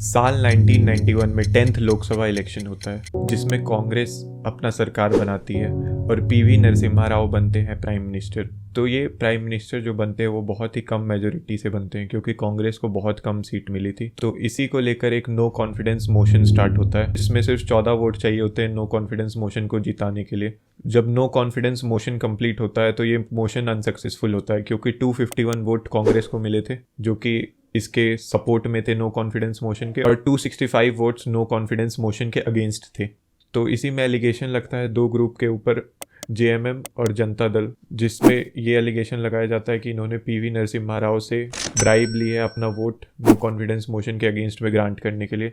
साल 1991 में 10th Lok Sabha election होता है जिसमें कांग्रेस अपना सरकार बनाती है और पीवी नरसिम्हा राव बनते हैं प्राइम मिनिस्टर। तो ये प्राइम मिनिस्टर जो बनते हैं वो बहुत ही कम मेजोरिटी से बनते हैं क्योंकि कांग्रेस को बहुत कम सीट मिली थी। तो इसी को लेकर एक नो कॉन्फिडेंस मोशन स्टार्ट होता है जिसमें सिर्फ 14 वोट चाहिए होते हैं नो कॉन्फिडेंस मोशन को जिताने के लिए। जब नो कॉन्फिडेंस मोशन कंप्लीट होता है तो ये मोशन अनसक्सेसफुल होता है क्योंकि 251 वोट कांग्रेस को मिले थे जो कि इसके सपोर्ट में थे नो कॉन्फिडेंस मोशन के, और 265 वोट्स नो कॉन्फिडेंस मोशन के अगेंस्ट थे। तो इसी में एलिगेशन लगता है दो ग्रुप के ऊपर, जेएमएम और जनता दल, जिसमें ये एलिगेशन लगाया जाता है कि इन्होंने पीवी नरसिम्हा राव से ब्राइब ली है अपना वोट नो कॉन्फिडेंस मोशन के अगेंस्ट में ग्रांट करने के लिए।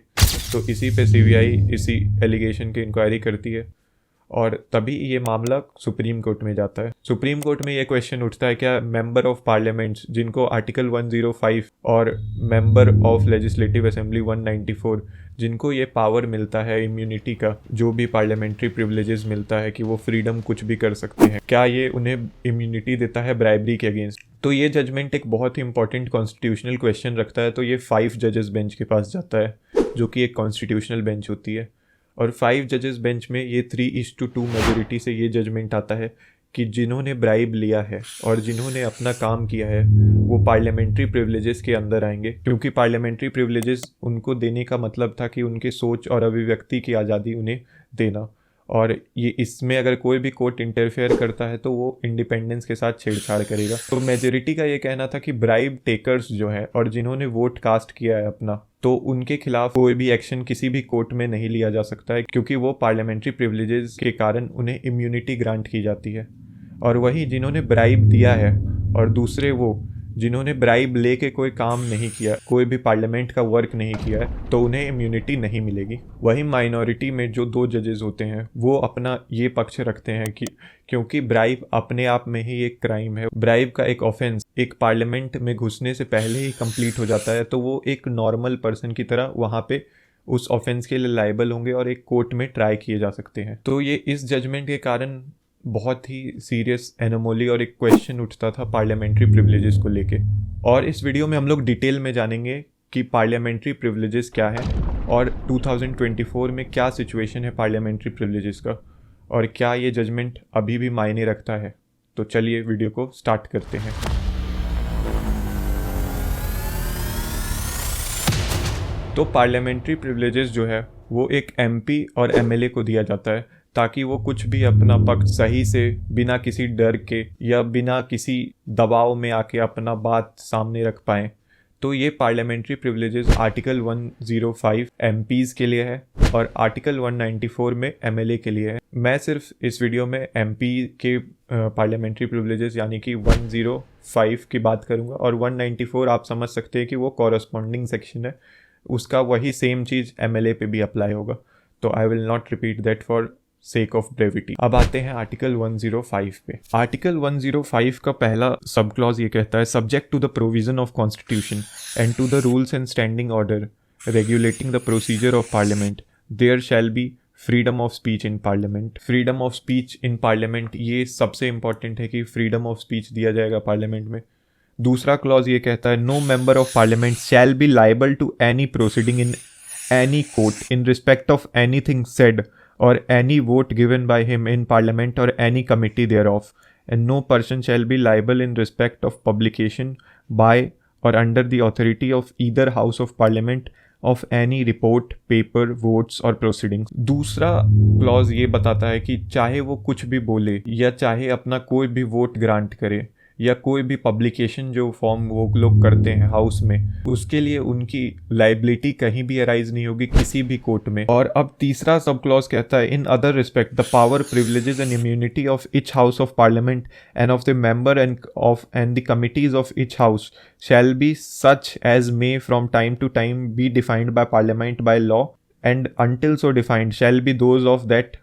तो इसी पे सीबीआई इसी एलिगेशन की इंक्वायरी करती है और तभी ये मामला सुप्रीम कोर्ट में जाता है। सुप्रीम कोर्ट में ये क्वेश्चन उठता है क्या मेंबर ऑफ पार्लियामेंट जिनको आर्टिकल 105 और मेंबर ऑफ लेजिस्लेटिव असेंबली 194 जिनको ये पावर मिलता है इम्यूनिटी का, जो भी पार्लियामेंट्री प्रिविलेजेस मिलता है कि वो फ्रीडम कुछ भी कर सकते हैं, क्या ये उन्हें इम्यूनिटी देता है ब्राइबरी के अगेंस्ट। तो ये जजमेंट एक बहुत ही इंपॉर्टेंट कॉन्स्टिट्यूशनल क्वेश्चन रखता है। तो ये 5 जजेस बेंच के पास जाता है जो कि एक कॉन्स्टिट्यूशनल बेंच होती है, और 5 जजेस बेंच में ये 3:2 मेजोरिटी से ये जजमेंट आता है कि जिन्होंने ब्राइब लिया है और जिन्होंने अपना काम किया है वो पार्लियामेंट्री प्रिविलेजेस के अंदर आएंगे, क्योंकि पार्लियामेंट्री प्रिविलेजेस उनको देने का मतलब था कि उनके सोच और अभिव्यक्ति की आज़ादी उन्हें देना, और ये इसमें अगर कोई भी कोर्ट इंटरफेयर करता है तो वो इंडिपेंडेंस के साथ छेड़छाड़ करेगा। तो मेजोरिटी का ये कहना था कि ब्राइब टेकर्स जो है और जिन्होंने वोट कास्ट किया है अपना, तो उनके खिलाफ कोई भी एक्शन किसी भी कोर्ट में नहीं लिया जा सकता है क्योंकि वो पार्लियामेंट्री प्रिविलेजेस के कारण उन्हें इम्यूनिटी ग्रांट की जाती है। और वही जिन्होंने ब्राइब दिया है और दूसरे वो जिन्होंने ब्राइब लेके कोई काम नहीं किया, कोई भी पार्लियामेंट का वर्क नहीं किया है, तो उन्हें इम्यूनिटी नहीं मिलेगी। वही माइनॉरिटी में जो 2 जजेस होते हैं वो अपना ये पक्ष रखते हैं कि क्योंकि ब्राइब अपने आप में ही एक क्राइम है, ब्राइब का एक ऑफेंस एक पार्लियामेंट में घुसने से पहले ही कंप्लीट हो जाता है, तो वो एक नॉर्मल पर्सन की तरह वहाँ पे उस ऑफेंस के लिए लायबल होंगे और एक कोर्ट में ट्राई किए जा सकते हैं। तो ये इस जजमेंट के कारण बहुत ही सीरियस एनोमोली और एक क्वेश्चन उठता था पार्लियामेंट्री प्रिविलेजेस को लेके। और इस वीडियो में हम लोग डिटेल में जानेंगे कि पार्लियामेंट्री प्रिविलेजेस क्या है और 2024 में क्या सिचुएशन है पार्लियामेंट्री प्रिविलेजेस का, और क्या ये जजमेंट अभी भी मायने रखता है। तो चलिए वीडियो को स्टार्ट करते हैं। तो पार्लियामेंट्री प्रिविलेजेस जो है वो एक एमपी और एमएलए को दिया जाता है ताकि वो कुछ भी अपना पक्ष सही से बिना किसी डर के या बिना किसी दबाव में आके अपना बात सामने रख पाएँ। तो ये पार्लियामेंट्री प्रिविलेजेस आर्टिकल 105 एमपीज़ के लिए है और आर्टिकल 194 में एमएलए के लिए है। मैं सिर्फ इस वीडियो में एमपी के पार्लियामेंट्री प्रिविलेजेस यानी कि 105 की बात करूँगा, और 194 आप समझ सकते हैं कि वो कॉरस्पॉन्डिंग सेक्शन है, उसका वही सेम चीज़ एमएलए पे भी अप्लाई होगा। तो I will not repeat that for sake of brevity. अब आते हैं आर्टिकल 105 पे। आर्टिकल 105 का पहला सब क्लॉज ये कहता है subject to the provision of constitution and to the rules and standing order regulating the procedure of parliament there shall be freedom of speech in parliament. Freedom of speech in parliament ये सबसे important है कि freedom of speech दिया जाएगा parliament में। दूसरा clause ये कहता है no member of parliament shall be liable to any proceeding in any court in respect of anything said or any vote given by him in parliament or any committee thereof, and no person shall be liable in respect of publication by or under the authority of either house of parliament of any report, paper, votes or proceedings। दूसरा clause ये बताता है कि चाहे वो कुछ भी बोले या चाहे अपना कोई भी वोट ग्रांट करे या कोई भी पब्लिकेशन जो फॉर्म वो लोग करते हैं हाउस में, उसके लिए उनकी लाइबिलिटी कहीं भी अराइज नहीं होगी किसी भी कोर्ट में। और अब तीसरा सब क्लॉज कहता है in other respect the power, privileges and immunity of each house of parliament end of the member and the committees of each house shall be such as may from time to time be defined by parliament by law, and until so defined shall be those of that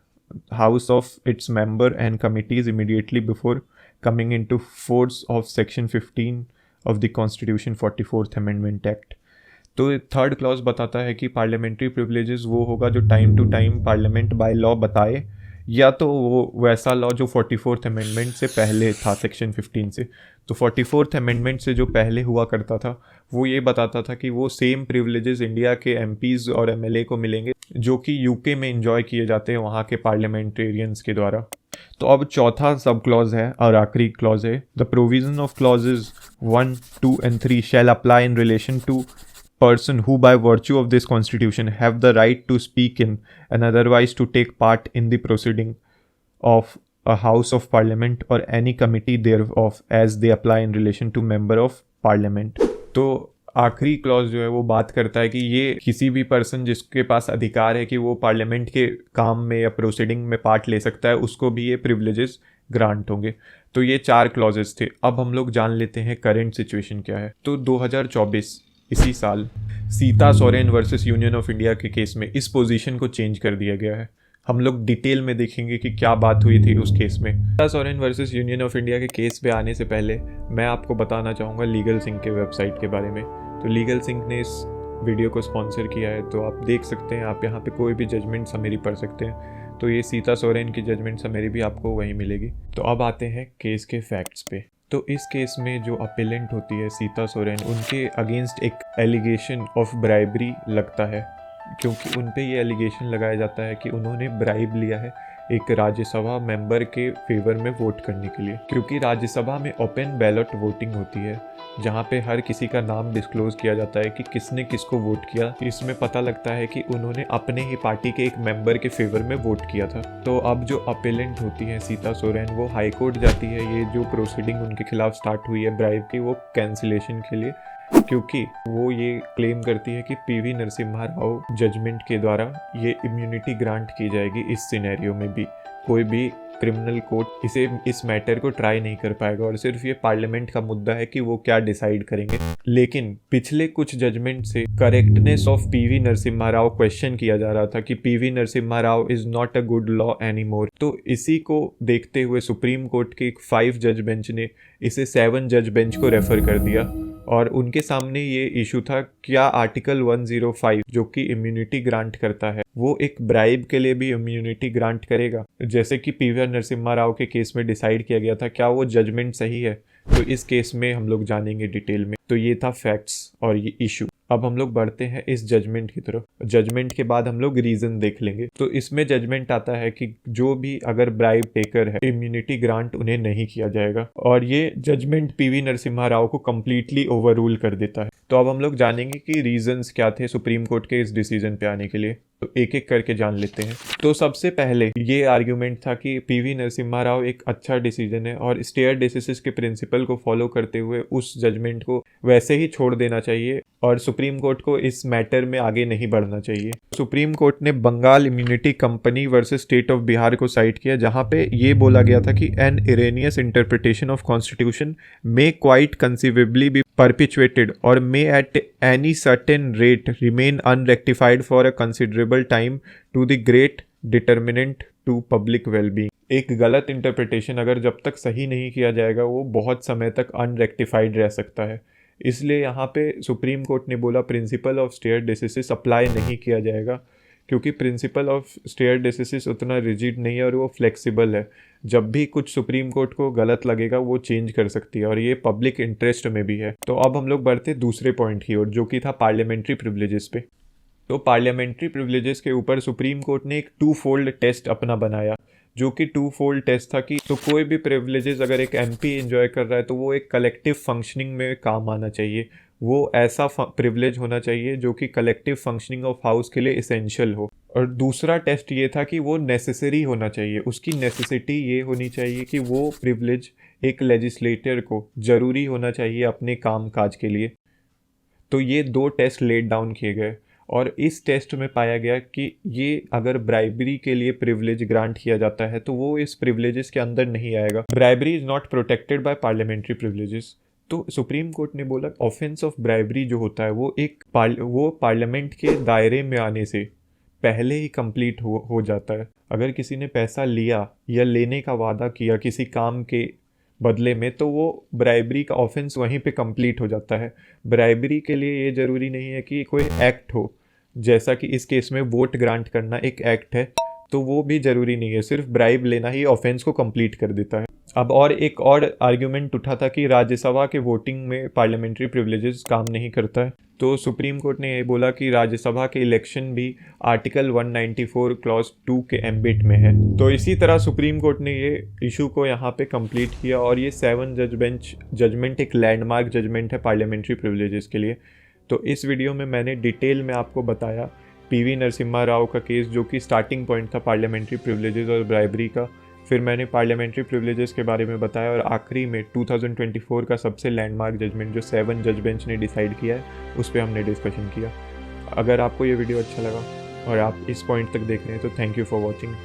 house of its member and committees immediately before coming into force of section 15 of the constitution 44th amendment act। तो third clause बताता है कि parliamentary privileges वो होगा जो time to time parliament by law बताए या तो वो वैसा लॉ जो 44th अमेंडमेंट से पहले था सेक्शन 15 से। तो 44th अमेंडमेंट से जो पहले हुआ करता था वो ये बताता था कि वो सेम प्रिविलेजेस इंडिया के एमपीज़ और एमएलए को मिलेंगे जो कि यूके में इंजॉय किए जाते हैं वहाँ के पार्लियामेंटेरियंस के द्वारा। तो अब चौथा सब क्लॉज है और आखिरी क्लॉज है, the provision of clauses 1, 2 and 3 shall apply in relation to person who by virtue of this constitution have the right to speak in and otherwise to take part in the proceeding of a house of parliament or any committee thereof as they apply in relation to member of parliament। तो आखिरी clause जो है वो बात करता है कि ये किसी भी पर्सन जिसके पास अधिकार है कि वो पार्लियामेंट के काम में या प्रोसीडिंग में पार्ट ले सकता है उसको भी ये प्रिविलेजेस ग्रांट होंगे। तो ये 4 क्लॉजेस थे। अब हम लोग जान लेते हैं करंट सिचुएशन क्या है। तो 2024 इसी साल Sita Soren versus union of India के केस में इस पोजीशन को चेंज कर दिया गया है। हम लोग डिटेल में देखेंगे कि क्या बात हुई थी उस केस में। Sita Soren versus union of India के केस पे आने से पहले मैं आपको बताना चाहूँगा लीगल सिंह के वेबसाइट के बारे में। तो लीगल सिंह ने इस वीडियो को स्पॉन्सर किया है, तो आप देख सकते हैं, आप यहाँ पे कोई भी जजमेंट समरी पढ़ सकते हैं। तो ये सीता सोरेन की जजमेंट समरी भी आपको वहीं मिलेगी। तो अब आते हैं केस के फैक्ट्स पे। तो इस केस में जो अपेलेंट होती है सीता सोरेन, उनके अगेंस्ट एक एलिगेशन ऑफ ब्राइबरी लगता है, क्योंकि उन पे ये एलिगेशन लगाया जाता है कि उन्होंने ब्राइब लिया है एक राज्यसभा मेंबर के फेवर में वोट करने के लिए। क्योंकि राज्यसभा में ओपन बैलेट वोटिंग होती है जहाँ पे हर किसी का नाम डिस्क्लोज किया जाता है कि किसने किसको वोट किया। इसमें पता लगता है कि उन्होंने अपने ही पार्टी के एक मेंबर के फेवर में वोट किया था। तो अब जो अपेलेंट होती है सीता सोरेन, वो हाई कोर्ट जाती है ये जो प्रोसीडिंग उनके खिलाफ स्टार्ट हुई है ब्राइब की, वो कैंसिलेशन के लिए, क्योंकि वो ये क्लेम करती है कि पीवी नरसिम्हा राव जजमेंट के द्वारा ये इम्यूनिटी ग्रांट की जाएगी। इस सिनेरियो में भी कोई भी क्रिमिनल कोर्ट इस मैटर को ट्राई नहीं कर पाएगा और सिर्फ ये पार्लियामेंट का मुद्दा है कि वो क्या डिसाइड करेंगे। लेकिन पिछले कुछ जजमेंट से correctness of PV Narasimha Rao question किया जा रहा था कि PV Narasimha Rao is not a good law anymore. तो इसी को देखते हुए सुप्रीम कोर्ट के एक 5 जज बेंच ने इसे 7 जज बेंच को रेफर कर दिया और उनके सामने ये इशू था, क्या आर्टिकल 105 जो कि इम्यूनिटी ग्रांट करता है वो एक ब्राइब के लिए भी इम्यूनिटी ग्रांट करेगा, जैसे कि पीवी नरसिम्हा राव के केस में डिसाइड किया गया था। क्या वो जजमेंट सही है? तो इस केस में हम लोग जानेंगे डिटेल में। तो ये था फैक्ट्स और ये इशू। अब हम लोग बढ़ते हैं इस जजमेंट की तरफ। जजमेंट के बाद हम लोग रीजन देख लेंगे। तो इसमें जजमेंट आता है कि जो भी अगर ब्राइब टेकर है इम्यूनिटी ग्रांट उन्हें नहीं किया जाएगा, और ये जजमेंट पीवी नरसिम्हा राव को कंप्लीटली ओवररूल कर देता है। तो अब हम लोग जानेंगे कि रीजंस क्या थे सुप्रीम कोर्ट के इस डिसीजन पे आने के लिए। तो एक एक करके जान लेते हैं। तो सबसे पहले ये आर्ग्यूमेंट था कि पीवी नरसिम्हा राव एक अच्छा डिसीजन है और स्टेयर डेसिसिस के प्रिंसिपल को फॉलो करते हुए उस जजमेंट को वैसे ही छोड़ देना चाहिए और सुप्रीम कोर्ट को इस मैटर में आगे नहीं बढ़ना चाहिए। सुप्रीम कोर्ट ने Bengal immunity company versus state of Bihar को साइड किया, जहां पे ये बोला गया था कि an erroneous interpretation of constitution may quite conceivably be perpetuated or may at any certain rate remain unrectified for a considerable time to the great determinant to public well-being। एक गलत इंटरप्रिटेशन अगर जब तक सही नहीं किया जाएगा वो बहुत समय तक अनरेक्टिफाइड रह सकता है। इसलिए यहाँ पे सुप्रीम कोर्ट ने बोला प्रिंसिपल ऑफ स्टेयर डेसिसिस अप्लाई नहीं किया जाएगा, क्योंकि प्रिंसिपल ऑफ स्टेयर डेसिसिस उतना रिजिड नहीं है और वो फ्लेक्सिबल है। जब भी कुछ सुप्रीम कोर्ट को गलत लगेगा वो चेंज कर सकती है और ये पब्लिक इंटरेस्ट में भी है। तो अब हम लोग बढ़ते दूसरे पॉइंट की ओर, जो कि था पार्लियामेंट्री प्रिविलेजेस पे। तो पार्लियामेंट्री प्रिविलेजेस के ऊपर सुप्रीम कोर्ट ने एक 2-fold टेस्ट अपना बनाया, जो कि 2-fold टेस्ट था कि तो कोई भी प्रिविलेजेस अगर एक एमपी एंजॉय कर रहा है तो वो एक कलेक्टिव फंक्शनिंग में काम आना चाहिए। वो ऐसा प्रिविलेज होना चाहिए जो कि कलेक्टिव फंक्शनिंग ऑफ हाउस के लिए इसेंशियल हो। और दूसरा टेस्ट ये था कि वो नेसेसरी होना चाहिए। उसकी नेसेसिटी ये होनी चाहिए कि वो प्रिविलेज एक लेजिस्लेटर को ज़रूरी होना चाहिए अपने काम काज के लिए। तो ये 2 टेस्ट लेट डाउन किए गए और इस टेस्ट में पाया गया कि ये अगर ब्राइबरी के लिए प्रिविलेज ग्रांट किया जाता है तो वो इस प्रिविलेजेस के अंदर नहीं आएगा। Bribery is not protected by parliamentary privileges. तो सुप्रीम कोर्ट ने बोला ऑफेंस ऑफ ब्राइबरी जो होता है वो वो पार्लियामेंट के दायरे में आने से पहले ही कंप्लीट हो जाता है। अगर किसी ने पैसा लिया या लेने का वादा किया किसी काम के बदले में तो वो ब्राइबरी का ऑफेंस वहीं पे कंप्लीट हो जाता है। ब्राइबरी के लिए ये ज़रूरी नहीं है कि कोई एक्ट हो, जैसा कि इस केस में वोट ग्रांट करना एक एक्ट है, तो वो भी ज़रूरी नहीं है, सिर्फ ब्राइब लेना ही ऑफेंस को कंप्लीट कर देता है। अब और एक और आर्ग्यूमेंट उठा था कि राज्यसभा के वोटिंग में पार्लियामेंट्री प्रिविलेजेस काम नहीं करता है, तो सुप्रीम कोर्ट ने ये बोला कि राज्यसभा के इलेक्शन भी आर्टिकल 194 क्लॉज 2 के एम्बिट में है। तो इसी तरह सुप्रीम कोर्ट ने ये इशू को यहाँ पे कंप्लीट किया और ये 7 जज बेंच जजमेंट एक लैंडमार्क जजमेंट है पार्लियामेंट्री प्रिविलेजेस के लिए। तो इस वीडियो में मैंने डिटेल में आपको बताया पीवी नरसिम्हा राव का केस, जो कि स्टार्टिंग पॉइंट था पार्लियामेंट्री प्रिविलेजेस और ब्राइबरी का। फिर मैंने पार्लियामेंट्री प्रिविलेजेस के बारे में बताया और आखिरी में 2024 का सबसे लैंडमार्क जजमेंट जो 7 जज बेंच ने डिसाइड किया है उस पर हमने डिस्कशन किया। अगर आपको ये वीडियो अच्छा लगा और आप इस पॉइंट तक देख रहे हैं तो थैंक यू फॉर वॉचिंग।